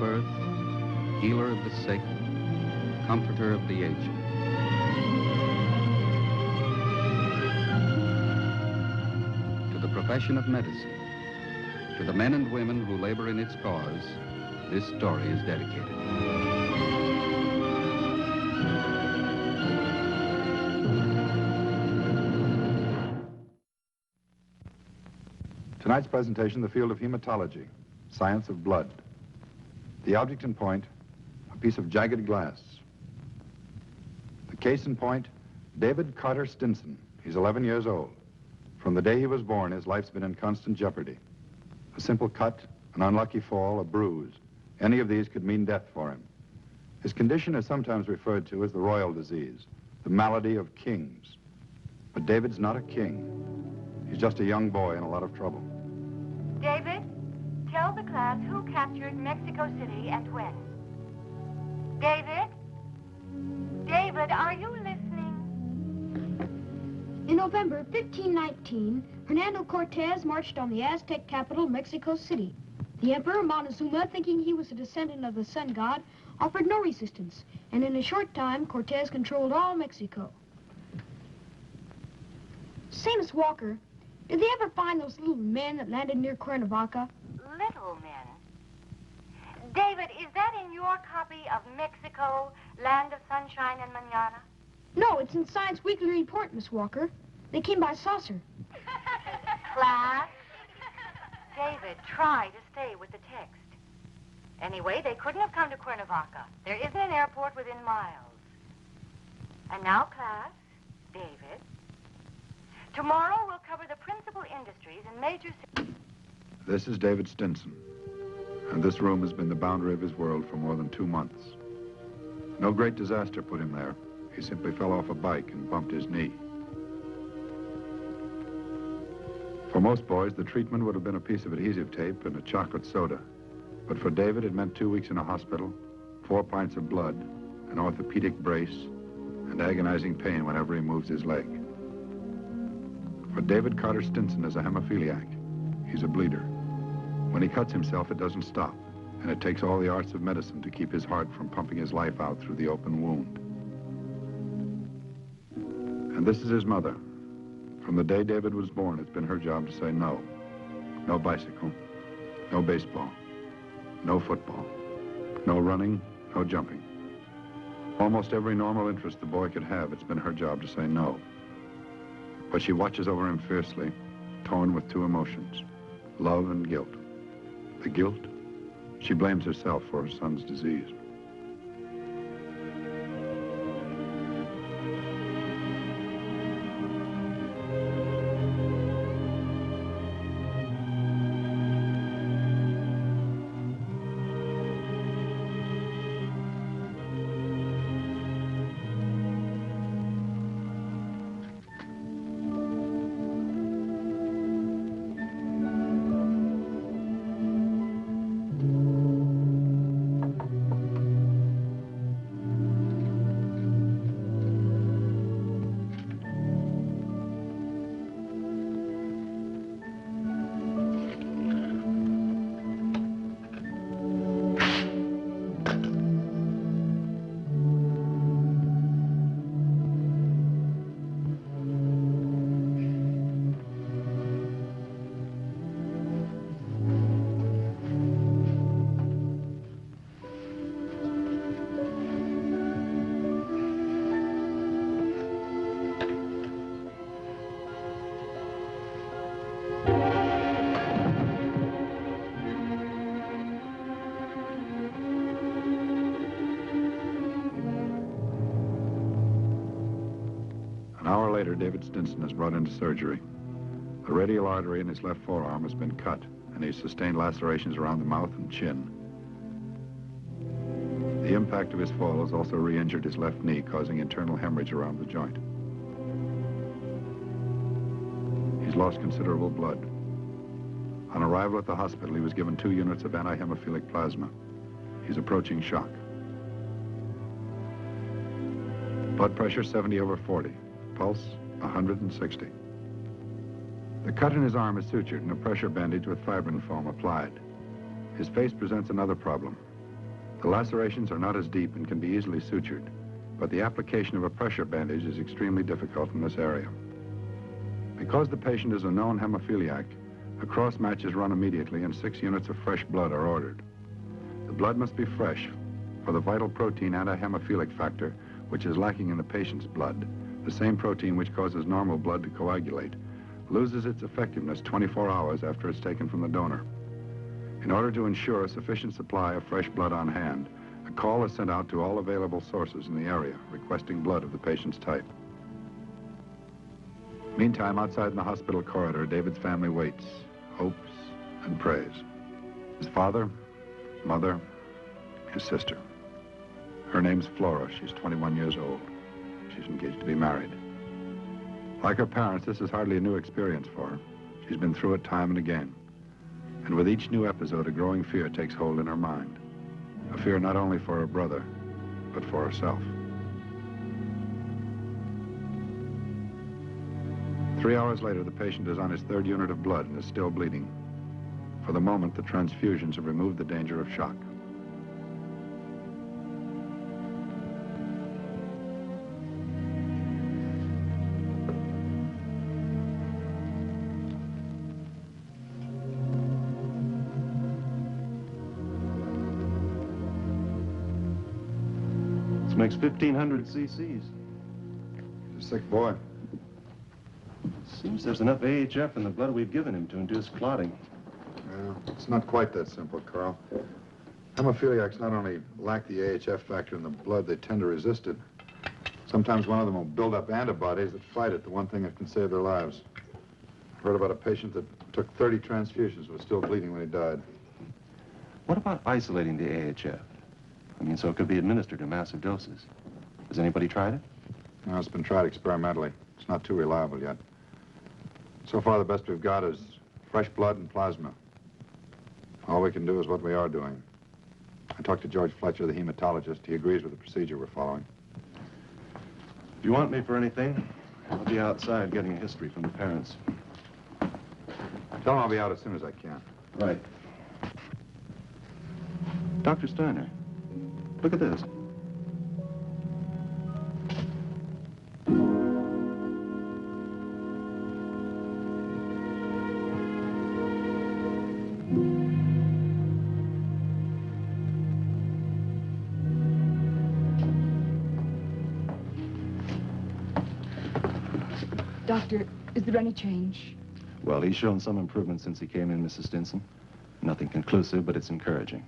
birth, healer of the sick, comforter of the aged. To the profession of medicine, to the men and women who labor in its cause, this story is dedicated. Tonight's presentation, the field of hematology, science of blood. The object in point, a piece of jagged glass. The case in point, David Carter Stinson. He's 11 years old. From the day he was born, his life's been in constant jeopardy. A simple cut, an unlucky fall, a bruise. Any of these could mean death for him. His condition is sometimes referred to as the royal disease, the malady of kings. But David's not a king. He's just a young boy in a lot of trouble. David, tell the class who captured Mexico City and when. David? David, are you listening? In November 1519, Hernando Cortez marched on the Aztec capital, Mexico City. The Emperor Montezuma, thinking he was a descendant of the sun god, offered no resistance, and in a short time, Cortez controlled all Mexico. Say, Miss Walker, did they ever find those little men that landed near Cuernavaca? Little men? David, is that in your copy of Mexico, Land of Sunshine and Manana? No, it's in Science Weekly Report, Miss Walker. They came by saucer. Class? David, try to stay with the text. Anyway, they couldn't have come to Cuernavaca. There isn't an airport within miles. And now, class, David, tomorrow we'll cover the principal industries in major cities. This is David Stinson, and this room has been the boundary of his world for more than 2 months. No great disaster put him there. He simply fell off a bike and bumped his knee. For most boys, the treatment would have been a piece of adhesive tape and a chocolate soda. But for David, it meant 2 weeks in a hospital, 4 pints of blood, an orthopedic brace, and agonizing pain whenever he moves his leg. For David Carter Stinson is a hemophiliac. He's a bleeder. When he cuts himself, it doesn't stop, and it takes all the arts of medicine to keep his heart from pumping his life out through the open wound. And this is his mother. From the day David was born, it's been her job to say no. No bicycle, no baseball, no football, no running, no jumping. Almost every normal interest the boy could have, it's been her job to say no. But she watches over him fiercely, torn with 2 emotions, love and guilt. The guilt, she blames herself for her son's disease. Later, David Stinson is brought into surgery. The radial artery in his left forearm has been cut, and he's sustained lacerations around the mouth and chin. The impact of his fall has also re-injured his left knee, causing internal hemorrhage around the joint. He's lost considerable blood. On arrival at the hospital, he was given 2 units of anti-hemophilic plasma. He's approaching shock. Blood pressure 70/40. Pulse 160. The cut in his arm is sutured and a pressure bandage with fibrin foam applied. His face presents another problem. The lacerations are not as deep and can be easily sutured, but the application of a pressure bandage is extremely difficult in this area. Because the patient is a known hemophiliac, a cross-match is run immediately and 6 units of fresh blood are ordered. The blood must be fresh, for the vital protein anti-hemophilic factor, which is lacking in the patient's blood, the same protein which causes normal blood to coagulate, loses its effectiveness 24 hours after it's taken from the donor. In order to ensure a sufficient supply of fresh blood on hand, a call is sent out to all available sources in the area requesting blood of the patient's type. Meantime, outside in the hospital corridor, David's family waits, hopes, and prays. His father, mother, his sister. Her name's Flora. She's 21 years old. She's engaged to be married. Like her parents, this is hardly a new experience for her. She's been through it time and again. And with each new episode, a growing fear takes hold in her mind. A fear not only for her brother, but for herself. 3 hours later, the patient is on his 3rd unit of blood and is still bleeding. For the moment, the transfusions have removed the danger of shock. This makes 1,500 cc's. He's a sick boy. Seems there's enough AHF in the blood we've given him to induce clotting. Well, it's not quite that simple, Carl. Hemophiliacs not only lack the AHF factor in the blood, they tend to resist it. Sometimes one of them will build up antibodies that fight it, the one thing that can save their lives. I heard about a patient that took 30 transfusions and was still bleeding when he died. What about isolating the AHF? I mean, so it could be administered in massive doses. Has anybody tried it? No, it's been tried experimentally. It's not too reliable yet. So far, the best we've got is fresh blood and plasma. All we can do is what we are doing. I talked to George Fletcher, the hematologist. He agrees with the procedure we're following. If you want me for anything, I'll be outside getting a history from the parents. Tell them I'll be out as soon as I can. Right. Dr. Styner, look at this. Doctor, is there any change? Well, he's shown some improvement since he came in, Mrs. Stinson. Nothing conclusive, but it's encouraging.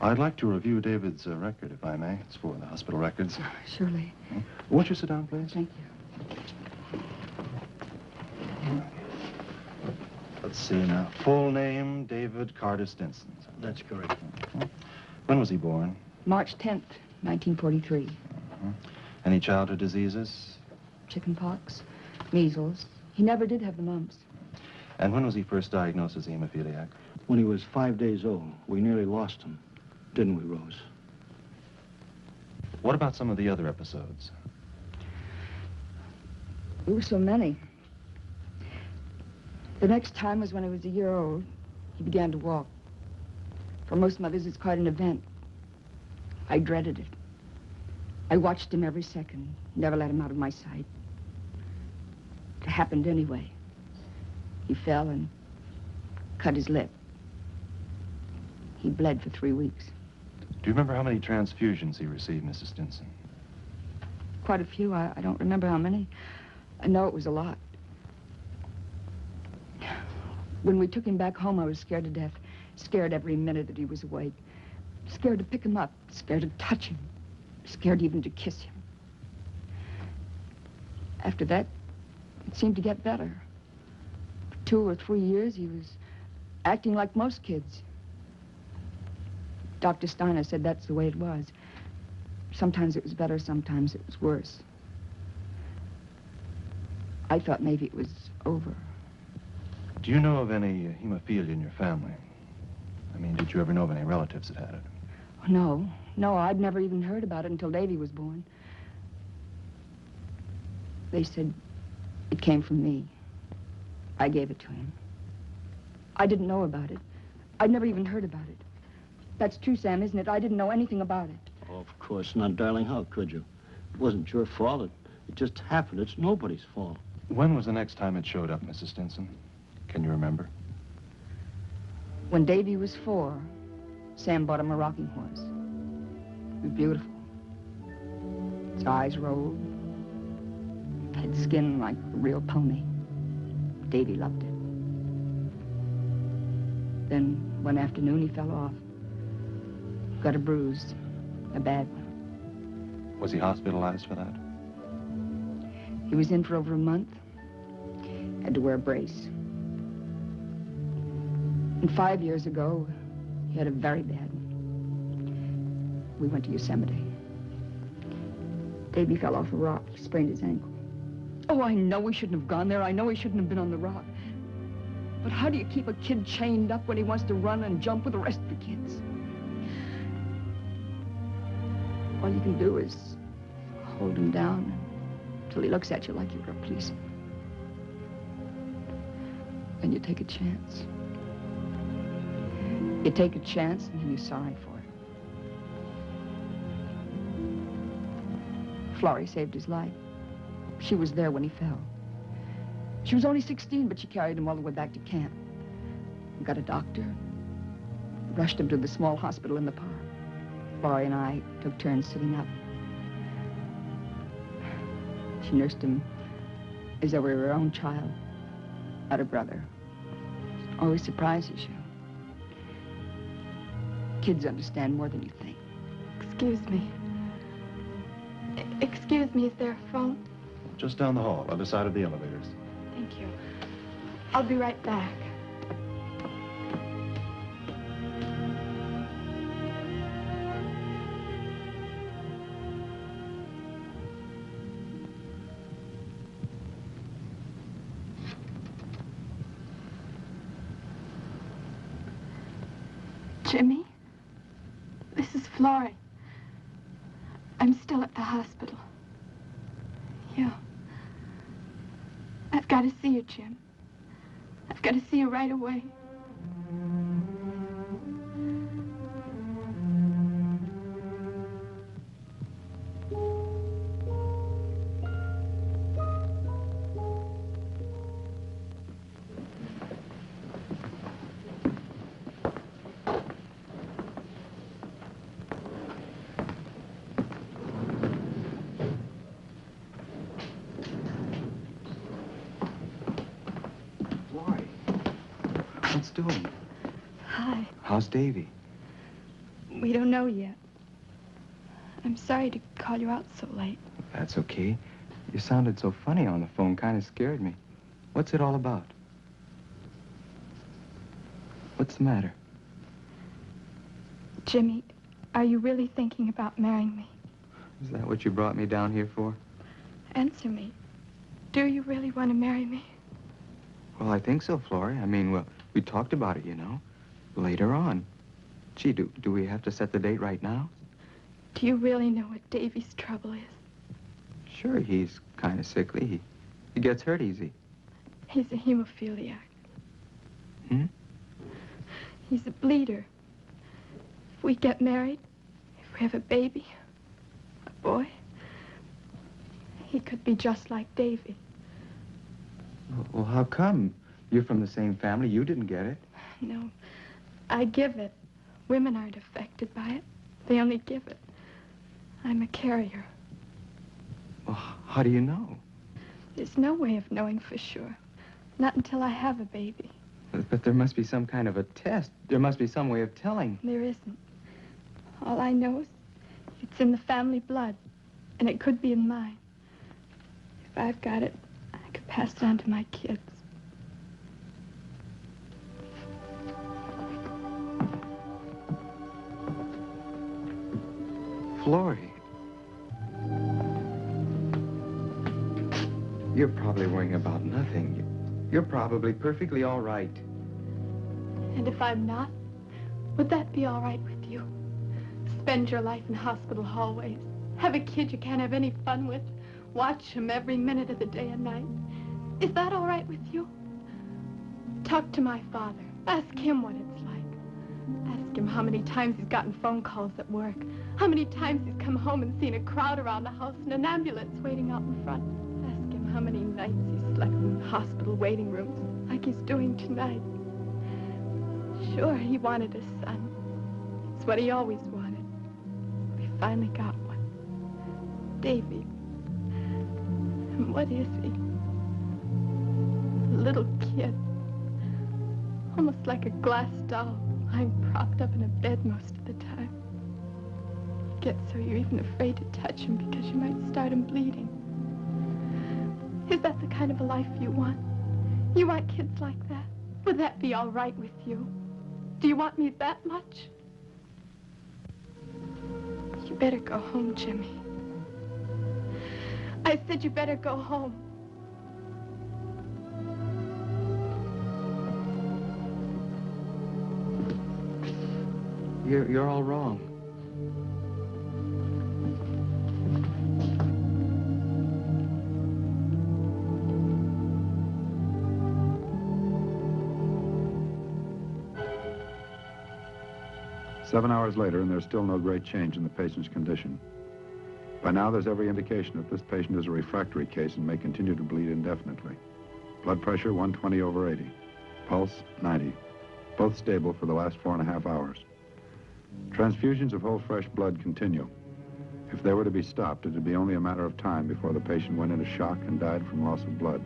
I'd like to review David's record, if I may. It's for the hospital records. Surely. Won't you sit down, please? Thank you. Let's see now. Full name, David Carter Stinson. That's correct. When was he born? March 10th, 1943. Any childhood diseases? Chickenpox, measles. He never did have the mumps. And when was he first diagnosed as a hemophiliac? When he was 5 days old, we nearly lost him, didn't we, Rose? What about some of the other episodes? There were so many. The next time was when he was a year old. He began to walk. For most mothers, it's quite an event. I dreaded it. I watched him every second, never let him out of my sight. It happened anyway. He fell and cut his lip. He bled for 3 weeks. Do you remember how many transfusions he received, Mrs. Stinson? Quite a few. I don't remember how many. I know it was a lot. When we took him back home, I was scared to death. Scared every minute that he was awake. Scared to pick him up. Scared to touch him. Scared even to kiss him. After that, it seemed to get better. For 2 or 3 years, he was acting like most kids. Dr. Styner said that's the way it was. Sometimes it was better, sometimes it was worse. I thought maybe it was over. Do you know of any hemophilia in your family? I mean, did you ever know of any relatives that had it? No, I'd never even heard about it until Davy was born. They said it came from me. I gave it to him. I didn't know about it. I'd never even heard about it. That's true, Sam, isn't it? I didn't know anything about it. Oh, of course not, darling. How could you? It wasn't your fault. It just happened. It's nobody's fault. When was the next time it showed up, Mrs. Stinson? Can you remember? When Davy was 4, Sam bought him a rocking horse. It was beautiful. Its eyes rolled. Had skin like a real pony. Davy loved it. Then, one afternoon, he fell off. Got a bruise. A bad one. Was he hospitalized for that? He was in for over a month. Had to wear a brace. And 5 years ago, he had a very bad one. We went to Yosemite. Davy fell off a rock. He sprained his ankle. Oh, I know we shouldn't have gone there. I know he shouldn't have been on the rock. But how do you keep a kid chained up when he wants to run and jump with the rest of the kids? All you can do is hold him down until he looks at you like you're a policeman. Then you take a chance. You take a chance and then you're sorry for it. Florrie saved his life. She was there when he fell. She was only 16, but she carried him all the way back to camp. Got a doctor. Rushed him to the small hospital in the park. Florrie and I took turns sitting up. She nursed him as though he were her own child, not her brother. Always surprises you. Kids understand more than you think. Excuse me. Excuse me, is there a phone? Just down the hall, other side of the elevators. Thank you. I'll be right back. Jimmy, this is Florrie. I'm still at the hospital. Yeah. I've got to see you, Jim. I've got to see you right away. What's doing? Hi. How's Davy? We don't know yet. I'm sorry to call you out so late. That's okay. You sounded so funny on the phone, kind of scared me. What's it all about? What's the matter? Jimmy, are you really thinking about marrying me? Is that what you brought me down here for? Answer me. Do you really want to marry me? Well, I think so, Florrie. I mean, well, we talked about it, you know. Later on. Gee, do we have to set the date right now? Do you really know what Davy's trouble is? Sure, he's kind of sickly. He gets hurt easy. He's a hemophiliac. Hmm? He's a bleeder. If we get married, if we have a baby, a boy, he could be just like Davy. Well, how come? You're from the same family. You didn't get it. No, I give it. Women aren't affected by it. They only give it. I'm a carrier. Well, how do you know? There's no way of knowing for sure. Not until I have a baby. But there must be some kind of a test. There must be some way of telling. There isn't. All I know is it's in the family blood, and it could be in mine. If I've got it, I could pass it on to my kids. Florrie. You're probably worrying about nothing. You're probably perfectly all right. And if I'm not, would that be all right with you? Spend your life in hospital hallways. Have a kid you can't have any fun with. Watch him every minute of the day and night. Is that all right with you? Talk to my father. Ask him what it's like. Ask him how many times he's gotten phone calls at work. How many times he's come home and seen a crowd around the house and an ambulance waiting out in front. Ask him how many nights he's slept in hospital waiting rooms, like he's doing tonight. Sure, he wanted a son. It's what he always wanted. But he finally got one. Davy. And what is he? A little kid. Almost like a glass doll, lying propped up in a bed most of the time. You get so you're even afraid to touch him because you might start him bleeding. Is that the kind of a life you want? You want kids like that? Would that be all right with you? Do you want me that much? You better go home, Jimmy. I said you better go home. You're all wrong. Seven hours later, and there's still no great change in the patient's condition. By now, there's every indication that this patient is a refractory case and may continue to bleed indefinitely. Blood pressure, 120/80. Pulse, 90. Both stable for the last 4.5 hours. Transfusions of whole fresh blood continue. If they were to be stopped, it would be only a matter of time before the patient went into shock and died from loss of blood.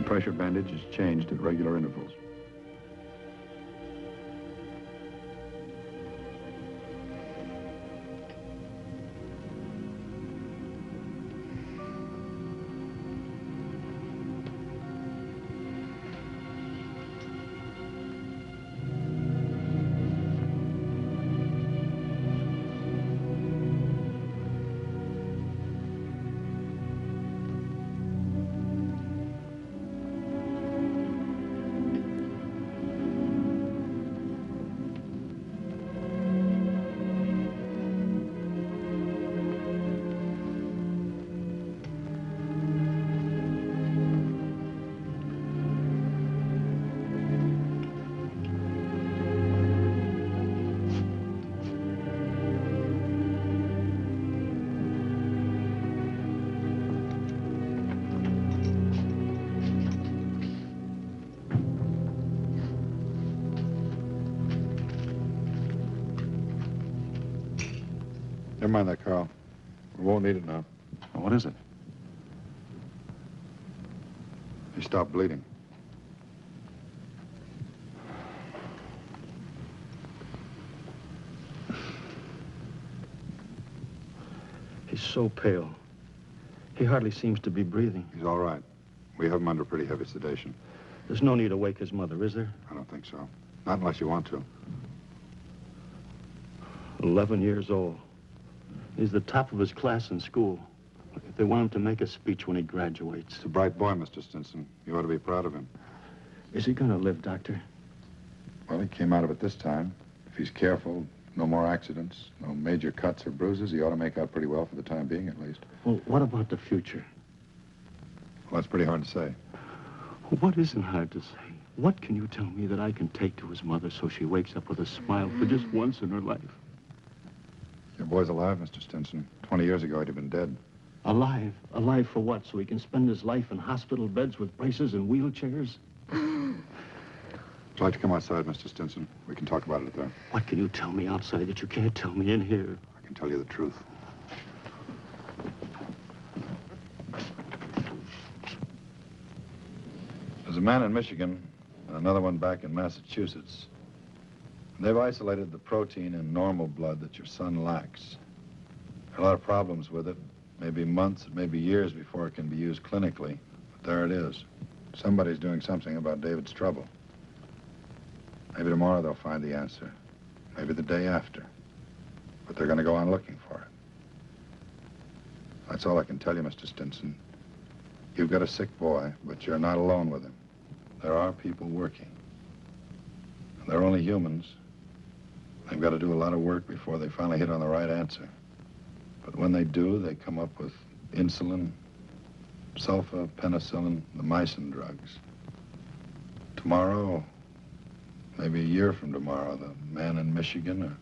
Pressure bandage is changed at regular intervals. Never mind that, Carl. We won't need it now. What is it? He stopped bleeding. He's so pale. He hardly seems to be breathing. He's all right. We have him under pretty heavy sedation. There's no need to wake his mother, is there? I don't think so. Not unless you want to. 11 years old. He's the top of his class in school. If they want him to make a speech when he graduates. He's a bright boy, Mr. Stinson. You ought to be proud of him. Is he going to live, Doctor? Well, he came out of it this time. If he's careful, no more accidents, no major cuts or bruises, he ought to make out pretty well for the time being, at least. Well, what about the future? Well, that's pretty hard to say. What isn't hard to say? What can you tell me that I can take to his mother so she wakes up with a smile for just once in her life? Your boy's alive, Mr. Stinson. 20 years ago, he'd have been dead. Alive? Alive for what? So he can spend his life in hospital beds with braces and wheelchairs? Would you like to come outside, Mr. Stinson? We can talk about it there. What can you tell me outside that you can't tell me in here? I can tell you the truth. There's a man in Michigan and another one back in Massachusetts. They've isolated the protein in normal blood that your son lacks. There are a lot of problems with it. Maybe months, maybe years before it can be used clinically. But there it is. Somebody's doing something about David's trouble. Maybe tomorrow they'll find the answer. Maybe the day after. But they're going to go on looking for it. That's all I can tell you, Mr. Stinson. You've got a sick boy, but you're not alone with him. There are people working. They're only humans. They've got to do a lot of work before they finally hit on the right answer. But when they do, they come up with insulin, sulfa, penicillin, the mycin drugs. Tomorrow, maybe a year from tomorrow, the man in Michigan, or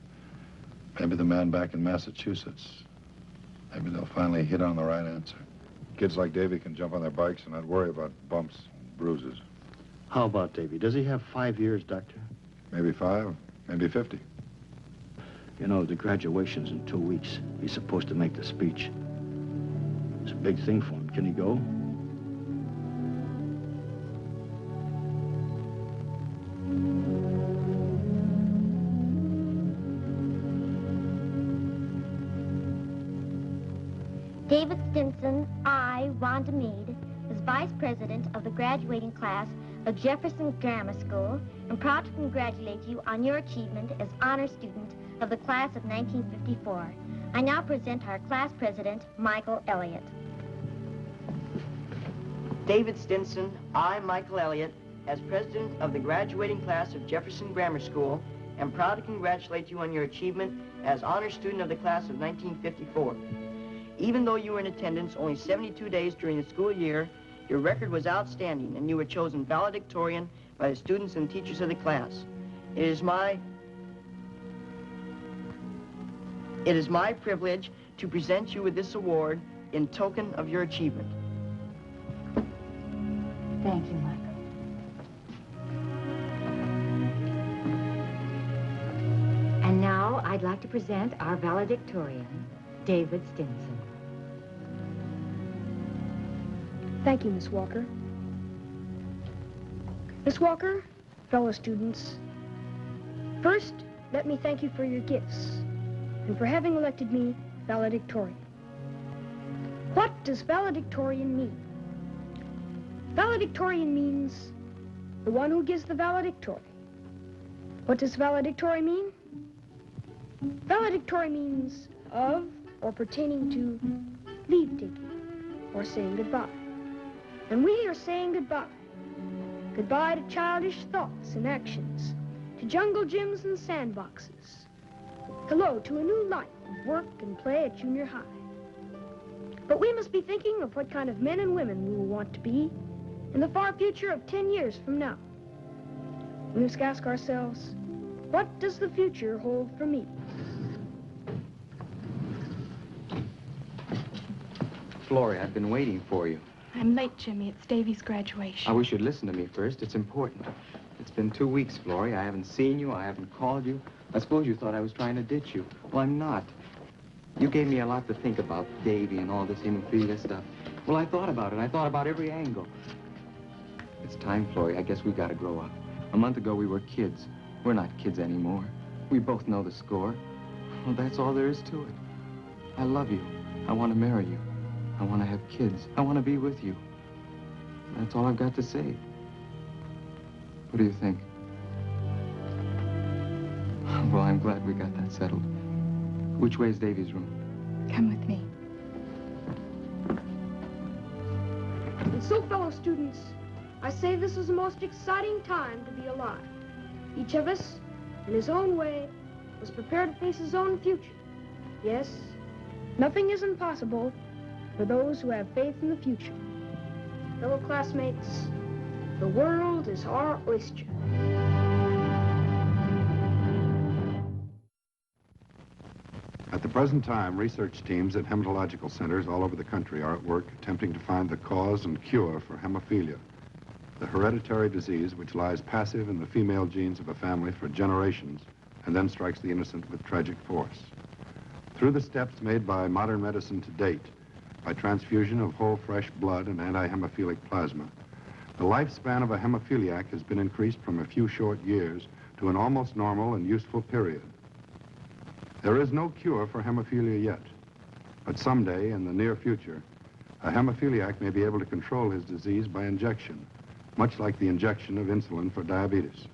maybe the man back in Massachusetts, maybe they'll finally hit on the right answer. Kids like Davy can jump on their bikes and not worry about bumps and bruises. How about Davy? Does he have 5 years, Doctor? Maybe 5, maybe 50. You know, the graduation's in 2 weeks. He's supposed to make the speech. It's a big thing for him. Can he go? David Stinson, I, Wanda Meade, is Vice President of the graduating class of Jefferson Grammar School, and proud to congratulate you on your achievement as honor student of the class of 1954. I now present our class president, Michael Elliott. David Stinson, I, Michael Elliott, as president of the graduating class of Jefferson Grammar School, am proud to congratulate you on your achievement as honor student of the class of 1954. Even though you were in attendance only 72 days during the school year, your record was outstanding, and you were chosen valedictorian by the students and teachers of the class. It is my privilege to present you with this award in token of your achievement. Thank you, Michael. And now I'd like to present our valedictorian, David Stinson. Thank you, Miss Walker. Miss Walker, fellow students, first, let me thank you for your gifts and for having elected me valedictorian. What does valedictorian mean? Valedictorian means the one who gives the valedictory. What does valedictory mean? Valedictory means of or pertaining to leave-taking or saying goodbye. And we are saying goodbye. Goodbye to childish thoughts and actions, to jungle gyms and sandboxes. Hello to a new life of work and play at junior high. But we must be thinking of what kind of men and women we will want to be in the far future of 10 years from now. We must ask ourselves, what does the future hold for me? Florrie, I've been waiting for you. I'm late, Jimmy. It's Davy's graduation. I wish you'd listen to me first. It's important. It's been 2 weeks, Florrie. I haven't seen you. I haven't called you. I suppose you thought I was trying to ditch you. Well, I'm not. You gave me a lot to think about, Davy and all this hemophilia stuff. Well, I thought about it. I thought about every angle. It's time, Florrie. I guess we got to grow up. A month ago, we were kids. We're not kids anymore. We both know the score. Well, that's all there is to it. I love you. I want to marry you. I want to have kids. I want to be with you. That's all I've got to say. What do you think? Well, I'm glad we got that settled. Which way is Davy's room? Come with me. And so, fellow students, I say this is the most exciting time to be alive. Each of us, in his own way, was prepared to face his own future. Yes, nothing is impossible for those who have faith in the future. Fellow classmates, the world is our oyster. At the present time, research teams at hematological centers all over the country are at work attempting to find the cause and cure for hemophilia, the hereditary disease which lies passive in the female genes of a family for generations and then strikes the innocent with tragic force. Through the steps made by modern medicine to date, by transfusion of whole fresh blood and anti-hemophilic plasma, the lifespan of a hemophiliac has been increased from a few short years to an almost normal and useful period. There is no cure for hemophilia yet, but someday in the near future, a hemophiliac may be able to control his disease by injection, much like the injection of insulin for diabetes.